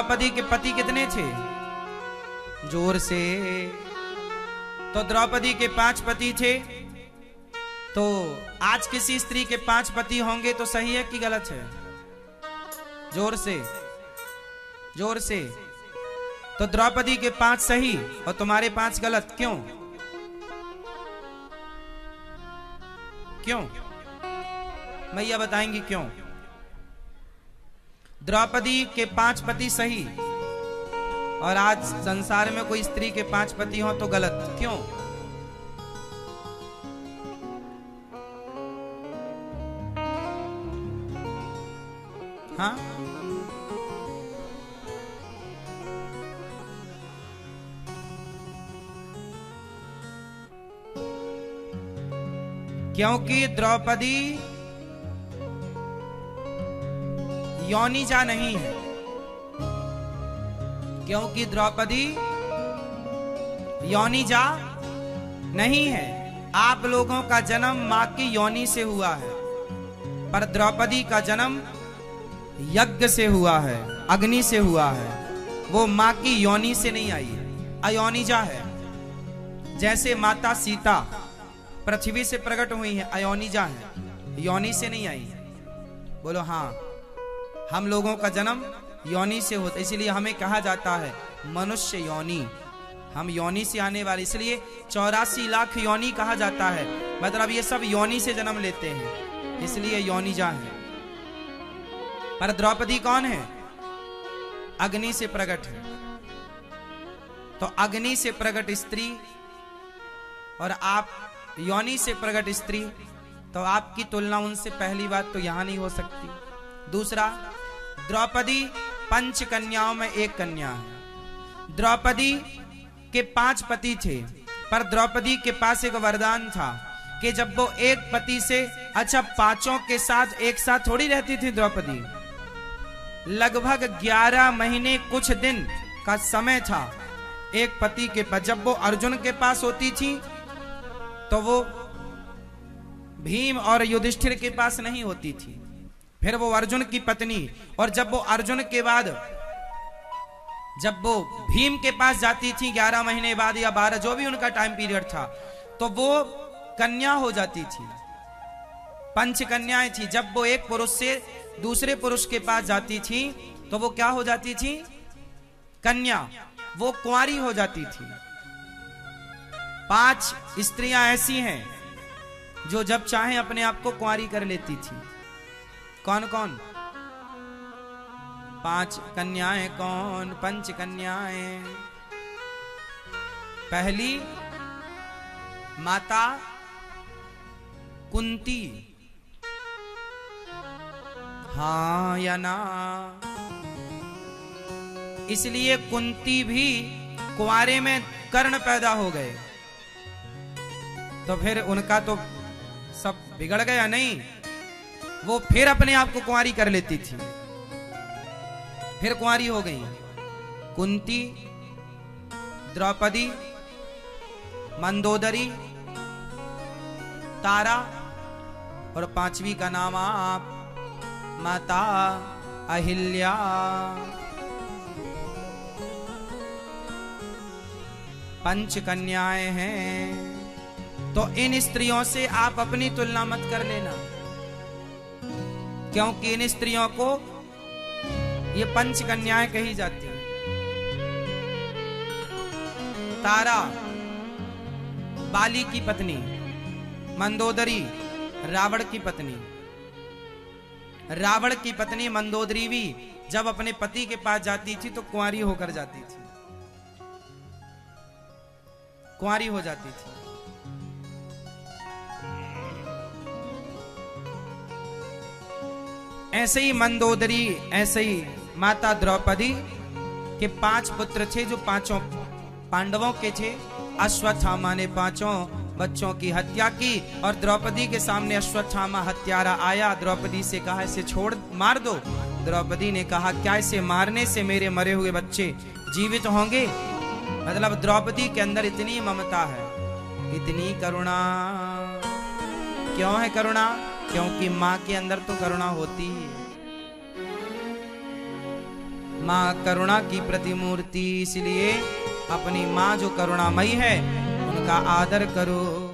द्रौपदी के पति कितने थे? जोर से। तो द्रौपदी के 5 पति थे। तो आज किसी स्त्री के 5 पति होंगे तो सही है कि गलत है? जोर से, जोर से। तो द्रौपदी के 5 सही और तुम्हारे 5 गलत, क्यों? क्यों? मैया बताएंगी क्यों? द्रौपदी के 5 पति सही और आज संसार में कोई स्त्री के 5 पति हो तो गलत, क्यों? हाँ, क्योंकि द्रौपदी योनिजा नहीं है। क्योंकि द्रौपदी योनिजा नहीं है। आप लोगों का जन्म मां की योनि से हुआ है, पर द्रौपदी का जन्म यज्ञ से हुआ है, अग्नि से हुआ है। वो मां की योनि से नहीं आई है, अयोनिजा है। जैसे माता सीता पृथ्वी से प्रकट हुई है, अयोनिजा है, योनि से नहीं आई है। बोलो हाँ। हम लोगों का जन्म योनि से होता, इसलिए हमें कहा जाता है मनुष्य योनि। हम योनि से आने वाले, इसलिए 84 लाख योनि कहा जाता है। मतलब ये सब योनि से जन्म लेते हैं, इसलिए योनिजा है। पर द्रौपदी कौन है? अग्नि से प्रकट है। तो अग्नि से प्रकट स्त्री और आप योनि से प्रकट स्त्री, तो आपकी तुलना उनसे पहली बात तो यहां नहीं हो सकती। दूसरा, द्रौपदी 5 कन्याओं में एक कन्या है। द्रौपदी के 5 पति थे, पर द्रौपदी के पास एक वरदान था कि जब वो एक पति से, अच्छा 5 के साथ एक साथ थोड़ी रहती थी द्रौपदी। लगभग 11 महीने कुछ दिन का समय था एक पति के पास। जब वो अर्जुन के पास होती थी तो वो भीम और युधिष्ठिर के पास नहीं होती थी, फिर वो अर्जुन की पत्नी। और जब वो अर्जुन के बाद जब वो भीम के पास जाती थी 11 महीने बाद या 12, जो भी उनका टाइम पीरियड था, तो वो कन्या हो जाती थी। 5 कन्याएं थी। जब वो एक पुरुष से दूसरे पुरुष के पास जाती थी तो वो क्या हो जाती थी? कन्या। वो कुंवारी हो जाती थी। 5 स्त्रियां ऐसी हैं जो जब चाहे अपने आप को कुंवारी कर लेती थी। कौन कौन? 5 कन्याएं कौन? 5 कन्याएं। पहली माता कुंती, हाँ या ना? इसलिए कुंती भी कुंवारे में कर्ण पैदा हो गए, तो फिर उनका तो सब बिगड़ गया नहीं? वो फिर अपने आप को कुंवारी कर लेती थी, फिर कुंवारी हो गई। कुंती, द्रौपदी, मंदोदरी, तारा, और 5वीं का नाम आप माता अहिल्या। पंच कन्याएं हैं। तो इन स्त्रियों से आप अपनी तुलना मत कर लेना, क्योंकि इन स्त्रियों को ये 5 कन्याएं कही जाती हैं। तारा बाली की पत्नी, मंदोदरी रावण की पत्नी। रावण की पत्नी मंदोदरी भी जब अपने पति के पास जाती थी तो कुंवारी होकर जाती थी, कुंवारी हो जाती थी। ऐसे ही मंदोदरी, ऐसे ही माता द्रौपदी के 5 पुत्र थे जो 5 पांडवों के थे। अश्वत्थामा ने 5 बच्चों की हत्या की और द्रौपदी के सामने अश्वत्थामा हत्यारा आया। द्रौपदी से कहा इसे छोड़, मार दो। द्रौपदी ने कहा क्या इसे मारने से मेरे मरे हुए बच्चे जीवित होंगे? मतलब द्रौपदी के अंदर इतनी ममता है, इतनी करुणा। क्यों है करुणा? क्योंकि मां के अंदर तो करुणा होती ही है। माँ करुणा की प्रतिमूर्ति, इसलिए अपनी माँ जो करुणामयी है उनका आदर करो।